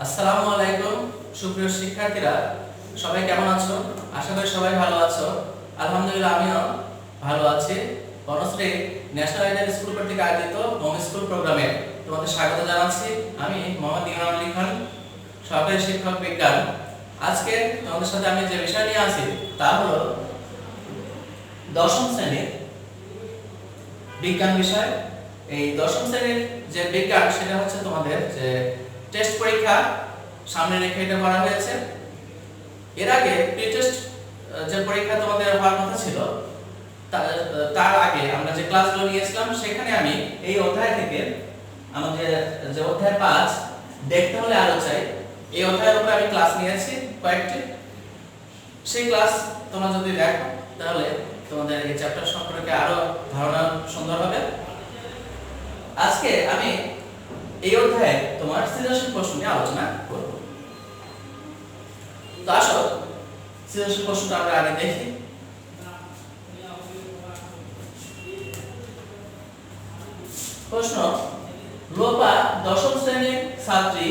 আসসালামু আলাইকুম সুপ্রিয় শিক্ষার্থীরা, সবাই কেমন আছো? আশা করি সবাই ভালো আছো। আলহামদুলিল্লাহ আমিও ভালো আছি। বনশ্রী ন্যাশনাল আইডেল স্কুল কর্তৃক আয়োজিত হোম স্কুল প্রোগ্রামে তোমাদের স্বাগত জানাচ্ছি। আমি মোহাম্মদ ইমরান আলী খান, সহকারী শিক্ষক বিজ্ঞান। আজকে তোমাদের সাথে আমি যে বিষয় নিয়ে আছি তা হলো দশম শ্রেণীর বিজ্ঞান বিষয়। এই দশম শ্রেণীর যে বিজ্ঞান সেটা হচ্ছে তোমাদের যে টেস্ট পরীক্ষা সামনে রেখে এটা করা হয়েছে। এর আগে প্রি টেস্ট যে পরীক্ষা তোমাদের হওয়ার কথা ছিল তার আগে আমরা যে ক্লাসগুলো নিয়েছিলাম সেখানে আমি এই অধ্যায় থেকে আমাদের যে অধ্যায় 5 দেখতে হলে আলো চাই, এই অধ্যায়ের উপরে আমি ক্লাস নিয়েছি কয়েকটি। সেই ক্লাস তোমরা যদি দেখো তাহলে তোমাদের এই চ্যাপ্টার সম্পর্কে আরো ধারণা সুন্দর হবে। আজকে আমি এই অধ্যায়ে তোমার সৃজনশীল প্রশ্ন নিয়ে আলোচনা করব। তো আসো সৃজনশীল প্রশ্নটা আমরা আগে দেখি। প্রশ্ন: লোপা দশম শ্রেণীর ছাত্রী,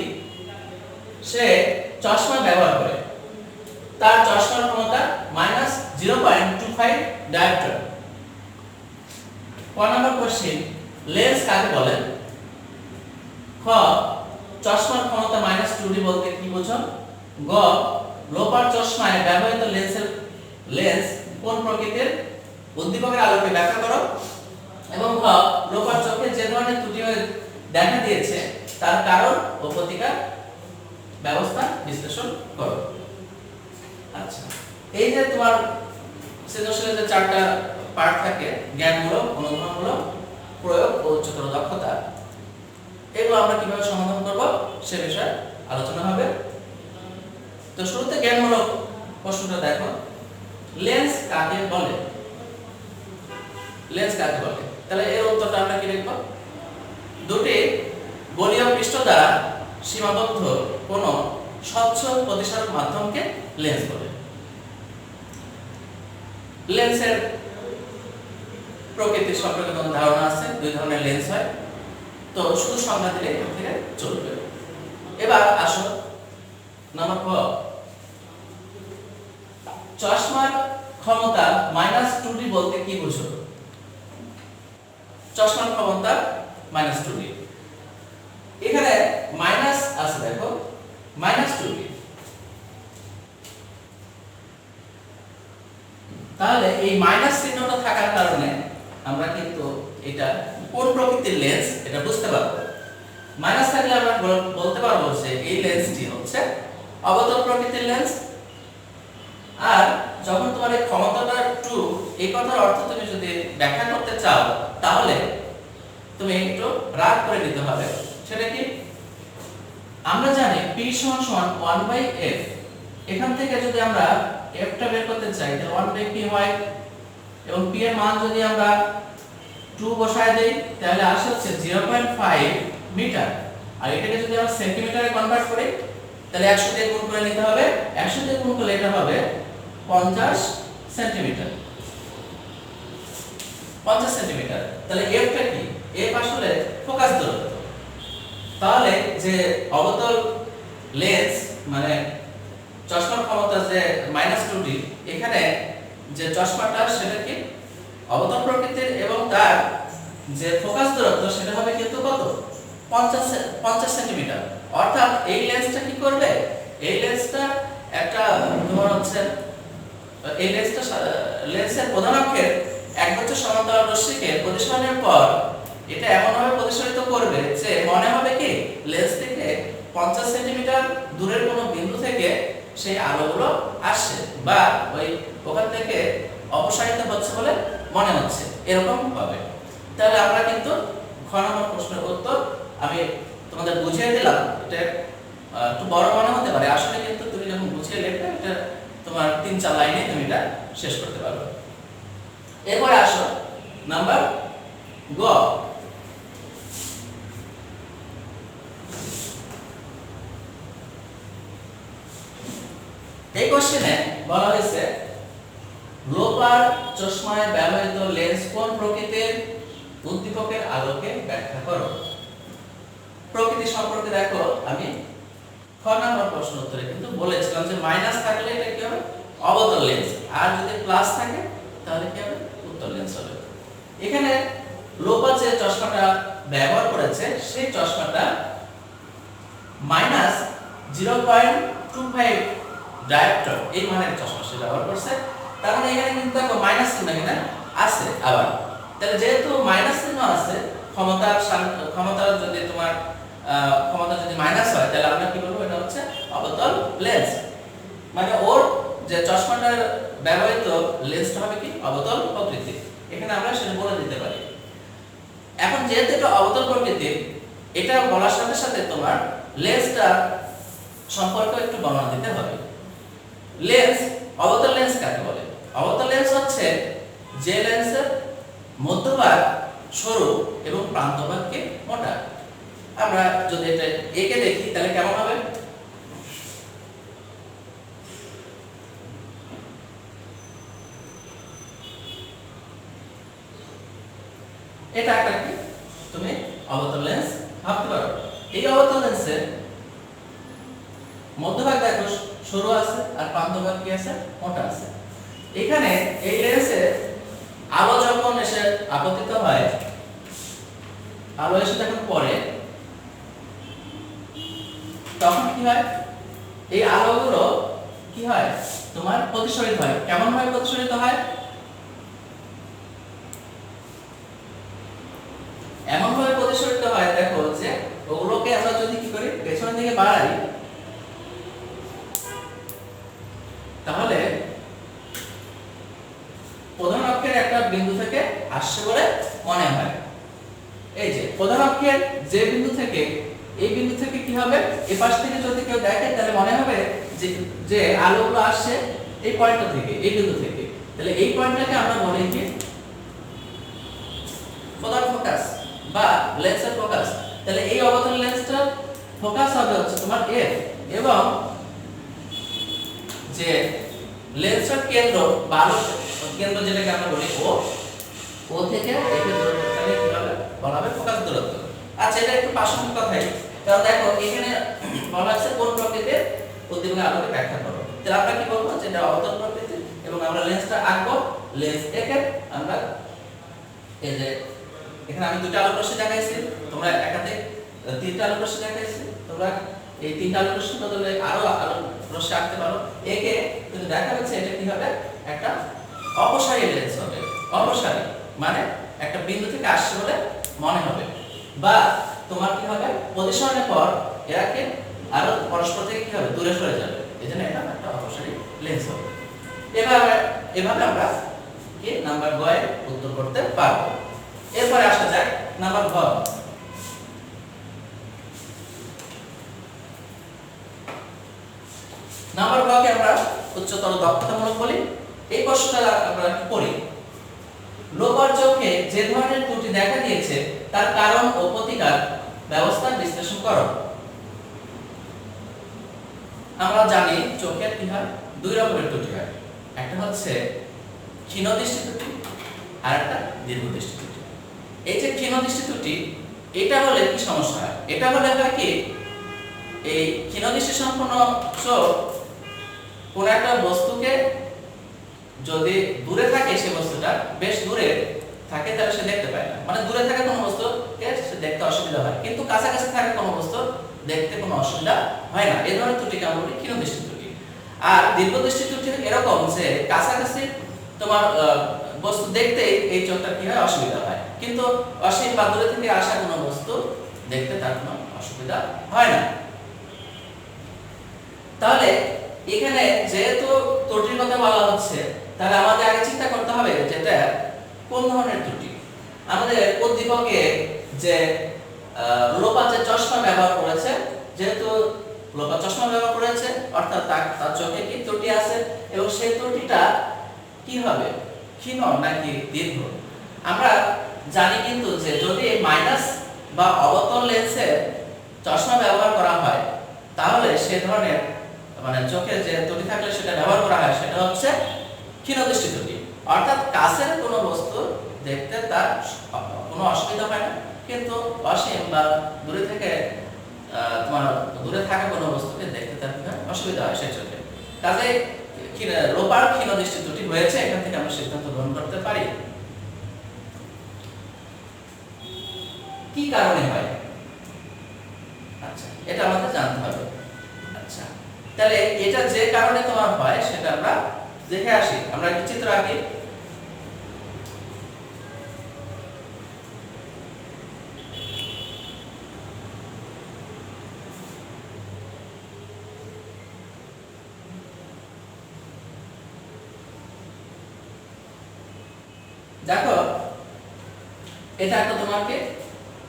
সে চশমা ব্যবহার করে। তার চশমার ক্ষমতা -0.25 ডায়োপ্ট্রাম। ক নম্বর কোশ্চেন: লেন্স কাকে বলে? খ চশমার ক্ষমতা -2D বলতে কি বোঝো? গ লোপার চশমায় ব্যবহৃত লেন্স কোন প্রকৃতির? উদ্দীপকের আলোকে ব্যাখ্যা করো। এবং খ লোপার চোখে যে ধরনের ত্রুটি দেখা দিয়েছে তার কারণ ও প্রতিকার ব্যবস্থা বিশ্লেষণ করো। আচ্ছা, এই যে তোমার সৃজনশীলের যে 4টা পার্ট থাকে, জ্ঞানমূলক, অনুধাবনমূলক, প্রয়োগ ও উচ্চতর দক্ষতা, এগুলো আমরা কিভাবে সমাধান করব সে বিষয়ে আলোচনা হবে। তো শুরুতে জ্ঞানমূলক প্রশ্নটা দেখো। লেন্স কাকে বলে? লেন্স কাকে বলে? তাহলে এর উত্তরটা আমরা কি লিখব? দুটি গোলীয় পৃষ্ঠ দ্বারা সীমাবদ্ধ কোন স্বচ্ছ প্রতিসারক মাধ্যমকে লেন্স বলে। লেন্সের প্রকৃতি সম্পর্কে তোমার ধারণা আছে, দুই ধরনের লেন্স হয়। তো শুধু সংজ্ঞা দিলে এখান থেকে চলবে। এবার আসো নাম্বার ক, চশমার ক্ষমতা -2D বলতে কি বুঝো? চশমার ক্ষমতা -2D, এখানে মাইনাস আছে, দেখো -2D। তাহলে এই মাইনাস চিহ্নটা থাকার কারণে আমরা কিন্তু এটা কোন প্রকৃতির লেন্স এটা বুঝতে পারবো। মাইনাস থাকলে আমরা বলতে পারবো যে এই লেন্সটি হচ্ছে অবতল প্রকৃতির লেন্স। আর যখন তোমার এই ক্ষমতাটা 2, এই কথার অর্থ তুমি যদি ব্যাখ্যা করতে চাও তাহলে তুমি একটু রাগ করে নিতে হবে। সেটা কি? আমরা জানি P = 1/f। এখান থেকে যদি আমরা f টা বের করতে চাই তাহলে 1/p হয়, এবং p এর মান যদি আমরা 2 বসায় দেই তাহলে আসে হচ্ছে 0.5 মিটার। আর এটাকে যদি আমরা সেন্টিমিটারে কনভার্ট করি তাহলে 100 দিয়ে গুণ করে নিতে হবে। 100 দিয়ে গুণ করলে এটা হবে 50 সেন্টিমিটার। 50 সেন্টিমিটার। তাহলে f টা কি? f আসলে ফোকাস দূরত্ব। তাহলে যে অবতল লেন্স মানে চশমার ক্ষমতা যে -2D, এখানে যে চশমাটা সেটা কি অবতল প্রকৃতির, এবং তার যে ফোকাস দূরত্ব সেটা হবে কিন্তু কত? 50 সেন্টিমিটার। অর্থাৎ এই লেন্সটা কি করবে? এই লেন্সটা একটা তোমার হচ্ছে এই লেন্সের প্রধান অক্ষের একগুচ্ছ সমান্তরাল রশ্মিকে প্রতিসরণের পর এটা এমনভাবে প্রতিসরিত করবে যে মনে হবে কি লেন্স থেকে 50 সেন্টিমিটার দূরের কোনো বিন্দু থেকে সেই আলোগুলো আসছে বা ওখান থেকে অপসারিত হচ্ছে বলে মনে হচ্ছে, এরকম হবে। তাহলে আমরা কিন্তু খ নম্বর প্রশ্নের উত্তর আমি তোমাদের বুঝিয়ে দিলাম। এটা একটু বড় মনে হতে পারে, আসলে কিন্তু তুমি যখন বুঝিয়ে লিখবে এটা তোমার 3-4 লাইনে তুমি এটা শেষ করতে পারবে। এরপরে আসো নাম্বার গ। এই কোশ্চেনে বলা হয়েছে লোপার চশমায় ব্যবহৃত লেন্স কোন প্রকৃতির? উদ্দীপকের আলোকে ব্যাখ্যা করো। প্রকৃতি সম্পর্কে দেখো আমি খ নাম্বার প্রশ্ন উত্তরে কিন্তু বলেছিলাম যে মাইনাস থাকলে এটা কি হবে অবতল লেন্স, আর যদি প্লাস থাকে তাহলে কি হবে উত্তল লেন্স হবে। এখানে লোপা যে চশমাটা ব্যবহার করেছে সেই চশমাটা মাইনাস 0.25 ডায়োপ্টার এই মানের চশমা সে ব্যবহার করছে। তার মানে এখানে কিন্তু দেখো মাইনাস চিহ্ন এখানে আছে আবার, তাহলে যেহেতু মাইনাস চিহ্ন আছে ক্ষমতা যদি তোমার ক্ষমতা যদি মাইনাস হয় তাহলে আমরা কি বলবো এটা হচ্ছে অবতল লেন্স, মানে ওর যে চশমাটার ব্যবহৃত লেন্সটা হবে কি অবতল প্রকৃতির। এখানে আমরা সেটা বলে দিতে পারি। এখন যেহেতু এটা অবতল প্রকৃতির, এটা বলার সাথে সাথে তোমার লেন্সটা সম্পর্কে একটু বর্ণনা দিতে হবে। লেন্স অবতল লেন্স কাকে বলে? অবতল লেন্স হচ্ছে যে লেন্সের মধ্যভাগ সরু এবং প্রান্তভাগকে মোটা। আমরা যদি এটা একে দেখি তাহলে কেমন হবে? এটা একটা কি তুমি অবতল লেন্স ভাবতে পারো। এই অবতল লেন্সের মধ্যভাগ দেখো সরু আছে আর প্রান্তভাগ কি আছে মোটা আছে। এখানে এই লেন্সে আলো যখন এসে আপতিত হয়, আলো এসে যখন পড়ে তখন কি হয় এই আলোগুলো কি হয় তোমার প্রতিসরিত হয়। কেমন ভাবে প্রতিসরিত হয়? এমন ভাবে প্রতিসরিত হয় দেখো যে ওগুলোকে আমরা যদি কি করি পেছনের দিকে বাড়াই তাহলে প্রধান অক্ষের একটা বিন্দু থেকে আসছে বলে মনে হয়। এই যে প্রধান অক্ষের যে বিন্দু থেকে এই বিন্দু থেকে কি হবে এই পাশ থেকে যদি কেউ দেখে তাহলে মনে হবে যে যে আলোগুলো আসছে এই পয়েন্টটা থেকে এই বিন্দু থেকে, তাহলে এই পয়েন্টটাকে আমরা বলি কি প্রধান ফোকাস বা লেন্সের ফোকাস। তাহলে এই অবতল লেন্সটার ফোকাস হবে হচ্ছে তোমার এফ, এবং যে লেন্সের কেন্দ্র বা আলোক কেন্দ্র যেটাকে আমরা বলি ও থেকে এফ এর দূরত্বটাকে কি হবে বলা হবে ফোকাস দূরত্ব। আচ্ছা এটা একটু প্রাসঙ্গিক কথাই, কারণ দেখো এখানে বলা আছে কোন প্রকৃতির উদ্দীপকের আলোকে ব্যাখ্যা করো। তাহলে আমরা কি বলবো যে এটা অবতল প্রকৃতির, এবং আমরা লেন্সটা আঁকবো লেন্স একে আমরা এই যে এখানে আমি দুটো আলোক রশ্মি দেখাইছি, তোমরা একাধিক তিনটা আলোক রশ্মি দেখাইছি, তোমরা এই তিনটা আলোক রশ্মির বদলে আরো আলোক রশ্মি আঁকতে পারো। একে কিন্তু দেখা যাচ্ছে এটা কি হবে একটা অপসারী লেন্স হবে। অপসারী মানে একটা বিন্দু থেকে আসছে বলে মনে হবে, বা তোমার কি হবে পজিশনের পর এরাকে আরো পরস্পর থেকে কি হবে দূরে সরে যাবে, এজন্য এটা একটা অপসারী লেন্স হবে। এভাবে আমরা কি নাম্বার গ এর উত্তর করতে পারবো। এরপরে আসা যাক নাম্বার ঘ। নাম্বার ঘ কে আমরা উচ্চতর দক্ষতামূলক বলি। এই প্রশ্নটা আমরা পড়ি। লোপার চোখে যে ধরনের ত্রুটি দেখা দিয়েছে তার কারণ ও প্রতিকার ব্যবস্থা বিশ্লেষণ করো। আমরা জানি চোখের কি হয় দুই রকমের ত্রুটি হয়, একটা হচ্ছে ক্ষীণ দৃষ্টি ত্রুটি আর একটা দীর্ঘ দৃষ্টি ত্রুটি। এই যে ক্ষীণ দৃষ্টি ত্রুটি এটা হলে কি সমস্যা হয়? এটা হলে হয় কি এই ক্ষীণ দৃষ্টি সম্পন্ন চোখ কোন একটা বস্তুকে যদি দূরে থাকে সে বস্তুটা বেশ দূরে থাকে তাহলে সে দেখতে পায় না, মানে দূরে থাকা কোনো বস্তুকে সে দেখতে অসুবিধা হয়, কিন্তু কাছাকাছি থাকা কোনো বস্তু দেখতে কোনো অসুবিধা হয় না। এই ধরনের ত্রুটিকে আমরা বলি ক্ষীণ দৃষ্টি ত্রুটি। আর দীর্ঘ দৃষ্টি ত্রুটি এরকম যে কাছাকাছি তোমার বস্তু দেখতে এই চোখটা কি হয় অসুবিধা হয়, কিন্তু অসীম বা দূরে থেকে আসা কোনো বস্তু দেখতে তার কোনো অসুবিধা হয় না। তাহলে এখানে যেহেতু ত্রুটির কথা বলা হচ্ছে তাহলে আমাদের আগে চিন্তা করতে হবে যেটা কোন ধরনের ত্রুটি। আমাদের উদ্দীপকে যে লোপা যে চশমা ব্যবহার করেছে, যেহেতু লোপা চশমা ব্যবহার করেছে অর্থাৎ তার চোখে কি ত্রুটি আছে, এবং সেই ত্রুটিটা কি হবে ক্ষীণ নাকি দীর্ঘ। আমরা জানি কিন্তু যে যদি মাইনাস বা অবতল লেন্সের চশমা ব্যবহার করা হয় তাহলে সে ধরনের মানে চোখে যে ত্রুটি থাকলে সেটা ব্যবহার করা হয় সেটা হচ্ছে ক্ষীণ দৃষ্টি ত্রুটি, অর্থাৎ কাছের কোনো বস্তু দেখতে তার কোনো অসুবিধা হয় না, কিন্তু অসীম বা দূরে থেকে তোমার দূরে থাকা কোনো বস্তুকে দেখতে তার কি হয় অসুবিধা হয় সেই চোখে। কাজে রোপার ক্ষীণ দৃষ্টি ত্রুটি হয়েছে, এখান থেকে আমরা সিদ্ধান্ত গ্রহণ করতে পারি। কি কারণে হয়, আচ্ছা এটা আমাদের জানতে হবে। আচ্ছা তাহলে এটা যে কারণে তোমার হয় সেটা আমরা দেখে আসি। আমরা একটা চিত্র আঁকি। দেখো এটা একটা তোমাকে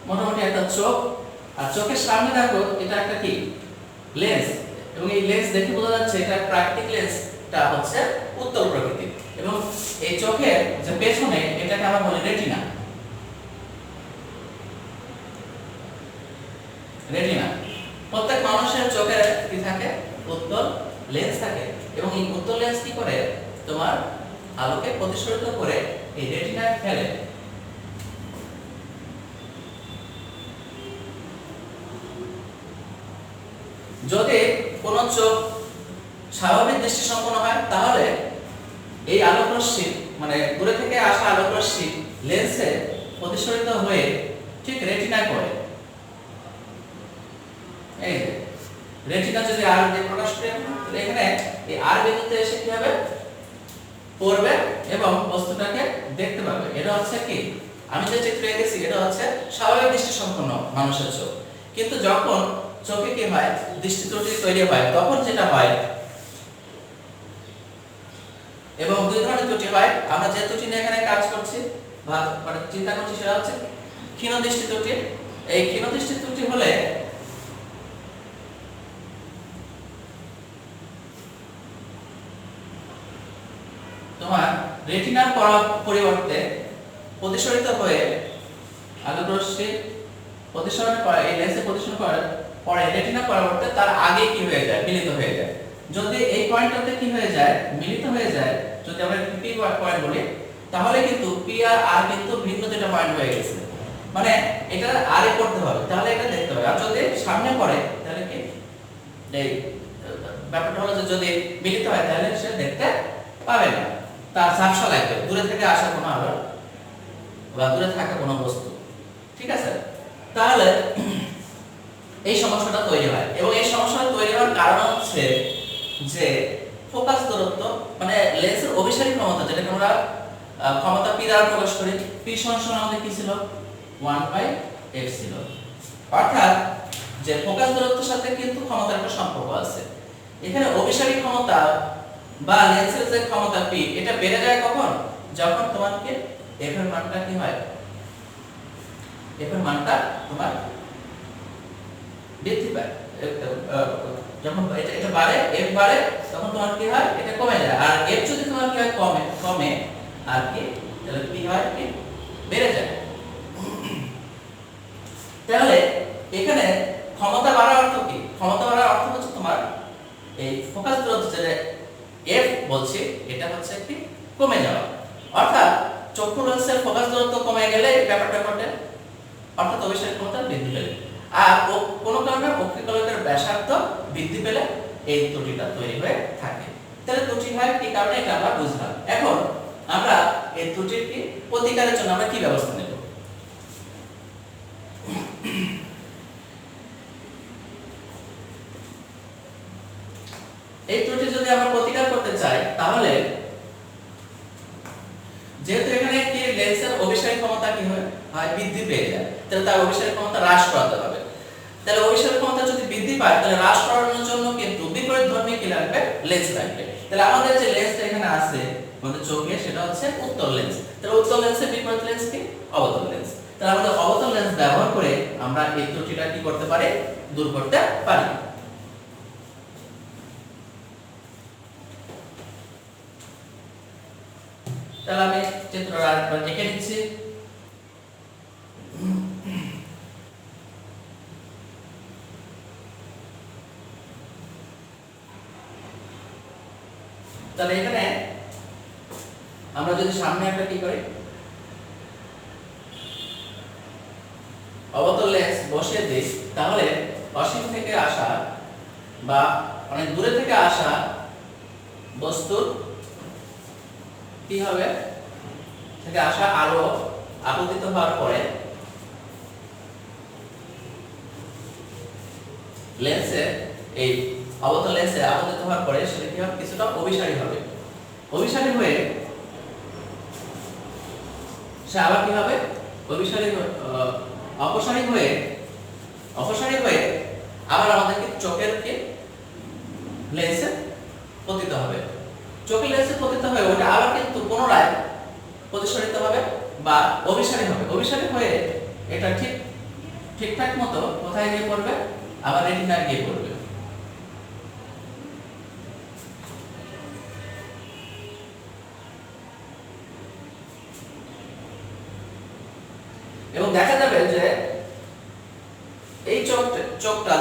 মোটামুটি একটা চোখ, আর চোখের সামনে দেখো এটা একটা কি লেন্স, এবং এই লেন্স দেখে বোঝা যাচ্ছে এটা প্রাকৃতিক লেন্সটা হচ্ছে উত্তল প্রকৃতির, এবং এই চোখের যে পেছনে এটাকে আমরা বলি রেটিনা। রেটিনা প্রত্যেক মানুষের চোখে কি থাকে উত্তল লেন্স থাকে, এবং এই উত্তল লেন্স কি করে তোমার আলোকে প্রতিসরিত করে এই রেটিনায় ফেলে। যদি কোন চোখ স্বাভাবিক দৃষ্টি সম্পন্ন হয় তাহলে এই আলোক রশ্মি মানে দূরে থেকে আসা আলোক রশ্মি লেন্সে প্রতিসরিত হয়ে ঠিক রেটিনায় পড়ে। এই যে রেটিনা যদি আর দিয়ে প্রকাশ করে, এখানে এই আর বিন্দুতে এসে কি হবে পড়বে এবং বস্তুটাকে দেখতে পাবে। এটা হচ্ছে কি আমি যে চিত্র এঁকেছি এটা হচ্ছে স্বাভাবিক দৃষ্টি সম্পন্ন মানুষের চোখ। কিন্তু যখন চোখে কি হয় দৃষ্টি ত্রুটি তৈরি হয় তখন যেটা হয়, এবং দুই ধরনের ত্রুটি হয়, আমরা যে ত্রুটি নিয়ে এখানে কাজ করছি বা চিন্তা করছি সেটা হচ্ছে ক্ষীণ দৃষ্টি ত্রুটি। এই ক্ষীণ দৃষ্টি ত্রুটি হলে তোমার রেটিনার পরিবর্তে প্রতিসরিত হয়ে আলোক রশ্মি প্রতিসরণ করে এই লেন্সে প্রতিসরণ করে পরে রেটিনার পরিবর্তে তার আগে কি হয়ে যায় মিলিত হয়ে যায়। যদি এই পয়েন্টটাতে কি হয়ে যায় মিলিত হয়ে যায়, যদি আমরা পি পয়েন্ট বলি তাহলে কিন্তু পি আর আর কিন্তু ভিন্ন দুটো পয়েন্ট হয়ে গেছে, মানে এটা আর এ করতে হবে তাহলে এটা দেখতে হবে। আর যদি সামনে পড়ে তাহলে কি এই ব্যাপারটা হলো যে যদি মিলিত হয় তাহলে সে দেখতে পাবে না, তার ঝাপসা লাগবে দূরে থেকে আসা কোনো আলো বা দূরে থাকা কোনো বস্তু। ঠিক আছে, তাহলে এই সমস্যাটা তৈরি হয়, এবং এই সমস্যাটা তৈরি হওয়ার কারণ হচ্ছে যে ফোকাস দূরত্ব মানে লেন্সের অভিসারী ক্ষমতা, যেটাকে আমরা ক্ষমতা পি দ্বারা প্রকাশ করি। পি সমান আমাদের কি ছিল 1/f ছিল, অর্থাৎ যে ফোকাস দূরত্বের সাথে কিন্তু ক্ষমতার একটা সম্পর্ক আছে। এখানে অভিসারী ক্ষমতা বা লেন্সের যে ক্ষমতা পি এটা বেড়ে যায় কখন, যখন তোমাকে এফ এর মানটা কি হয় এফ এর মানটা তোমার বৃদ্ধি পায়। যখন এটা বাড়ে এফ বাড়ে তখন তোমার কি হয় এটা কমে যায়, আর এফ যদি তোমার কি হয় কমে আর কি তাহলে পি হয় কি বেড়ে যায়। তাহলে এখানে ক্ষমতা বাড়ার অর্থ কি, ক্ষমতা বাড়ার অর্থ হচ্ছে তোমার এই ফোকাস দূরত্ব যেটা এফ বলছি এটা হচ্ছে কি কমে যাওয়া, অর্থাৎ চক্ষু লেন্সের ফোকাস দূরত্ব কমে গেলে ব্যাপারটা ঘটে, অর্থাৎ অভিসারী ক্ষমতা বৃদ্ধি পেলে। আর কোন কারণে অক্ষিকোলকের ব্যাসার্ধ বৃদ্ধি পেলে এই ত্রুটিটা তৈরি হয়ে থাকে। তাহলে ত্রুটি হয় কি কারণে এটা আমরা বুঝলাম। এখন আমরা এই ত্রুটির কি প্রতিকারের জন্য আমরা কি ব্যবস্থা নেব। এই ত্রুটি যদি আমরা প্রতিকার করতে চাই তাহলে যেহেতু এখানে কি লেন্সের অভিসারী ক্ষমতা কি হয় বৃদ্ধি পেয়ে যায়, তাহলে তার অভিসারী ক্ষমতা হ্রাস করাতে হবে। তাহলে অভিসারী ক্ষমতা যদি বৃদ্ধি পায় তাহলে হ্রাস করানোর জন্য কিন্তু বিপরীতধর্মী কি লাগবে লেন্স লাগবে। তাহলে আমাদের যে লেন্সটা এখানে আছে আমাদের চোখে সেটা হচ্ছে উত্তল লেন্স, তাহলে উত্তল লেন্সের বিপরীত লেন্স কি অবতল লেন্স। তাহলে আমাদের অবতল লেন্স ব্যবহার করে আমরা এই ত্রুটিটা কি করতে পারি দূর করতে পারি। তাহলে আমি চিত্রটা আরেকবার এঁকে নিচ্ছি। তাহলে এখানে আমরা যদি সামনে একটা কি করি অবতল লেন্স বসিয়ে দিই তাহলে অসীম থেকে আসা বা অনেক দূরে থেকে আসা বস্তুর কি হবে থেকে আসা আলো আপতিত হওয়ার পরে লেন্সে এই অবতল লেন্সে আপতিত হওয়ার পরে সেটা কি হবে কিছুটা অভিসারী হবে। অভিসারী হয়ে সে আবার কি হবে অপসারী হয়ে আবার আমাদেরকে চোখের কি লেন্সে পতিত হবে। চোখের লেন্সে পতিত হয়ে ওটা আবার কিন্তু পুনরায় প্রতিসরিত হবে বা অভিসারী হবে। অভিসারী হয়ে এটা ঠিকঠাক মতো কোথায় গিয়ে পড়বে, আবার রেটিনায় গিয়ে পড়বে। এবং দেখা যাবে যে এই চোখটা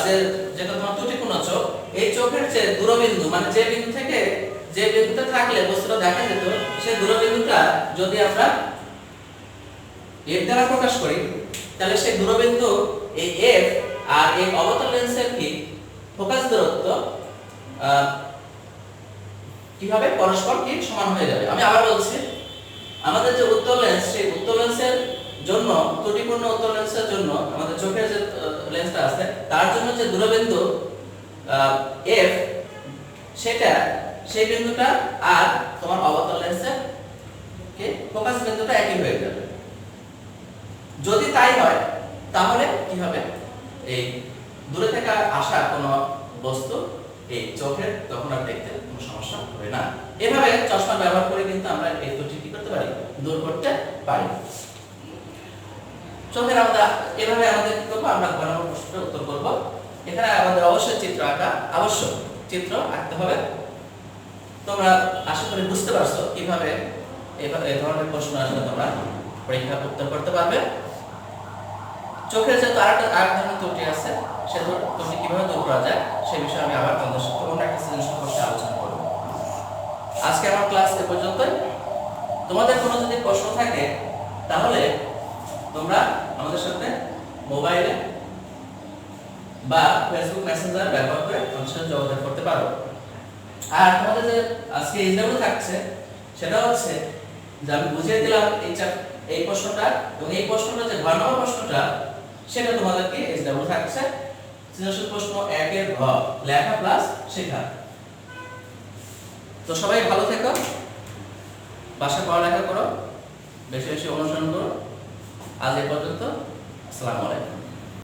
যেটা তোমার ত্রুটিপূর্ণ চোখ, এই চোখের যে দূরবিন্দু মানে যে বিন্দু থেকে যে বিন্দুতে থাকলে বস্তুটা দেখা যেত সেই দূরবিন্দুটা যদি আমরা f দ্বারা প্রকাশ করি তাহলে সেই দূরবিন্দু এই f আর এই অবতল লেন্সের কি ফোকাস দূরত্ব কি হবে পরস্পর কি সমান হয়ে যাবে। আমি আবার বলছি, আমাদের যে উত্তল লেন্স সেই উত্তল লেন্সের জন্য ত্রুটিপূর্ণ উত্তল লেন্সের জন্য আমাদের চোখের যে লেন্সটা আছে তার জন্য যে দূরবিন্দু f সেটা সেই বিন্দুটা আর তোমার অবতল লেন্সের কি ফোকাস বিন্দুটা একই হয়ে যাবে। যদি তাই হয় তাহলে কি হবে এই দূরে থেকে আসা কোনো বস্তু এই চোখের তখন আর দেখতে কোনো সমস্যা হবে না। এভাবে চশমা ব্যবহার করে কিন্তু আমরা এই ত্রুটি কি করতে পারি দূর করতে পারি। চোখের আমরা এভাবে আমাদের কি করব আমরা ঘ নম্বর প্রশ্নের উত্তর করব। এখানে আমাদের অবশ্যই চিত্র আঁকা আবশ্যক, চিত্র আঁকতে হবে। তোমরা আশা করি বুঝতে পারছো কিভাবে এই ধরনের প্রশ্ন আসলে তোমরা পরীক্ষা উত্তর করতে পারবে। চোখের যে আরেক ধরনের ত্রুটি আছে সে ত্রুটি কিভাবে দূর করা যায় সে বিষয়ে আমি আবার তোমাদের সাথে অন্য একটা সৃজনশীল প্রশ্নে আলোচনা করব। আজকে আমার ক্লাস এ পর্যন্তই। তোমাদের কোনো যদি প্রশ্ন থাকে তাহলে তোমরা আমাদের সাথে মোবাইলে বা ফেসবুক মেসেঞ্জার ব্যবহার করে আমাদের সাথে যোগাযোগ করতে পারো। আর তোমাদের যে আজকে এক্সাম্পল থাকছে সেটা হচ্ছে যে আমি বুঝিয়ে দিলাম এই প্রশ্নটা এবং এই প্রশ্নটা যে ঘ নম্বর প্রশ্নটা সেটা তোমাদেরকে এক্সাম্পল থাকছে সৃজনশীল প্রশ্ন 1 এর ঘ লেখা প্লাস শেখা। তো সবাই ভালো থেকো, বাসায় পড়ালেখা করো, বেশি বেশি অনুসরণ করো। আজ এই পর্যন্ত, আসসালামু আলাইকুম।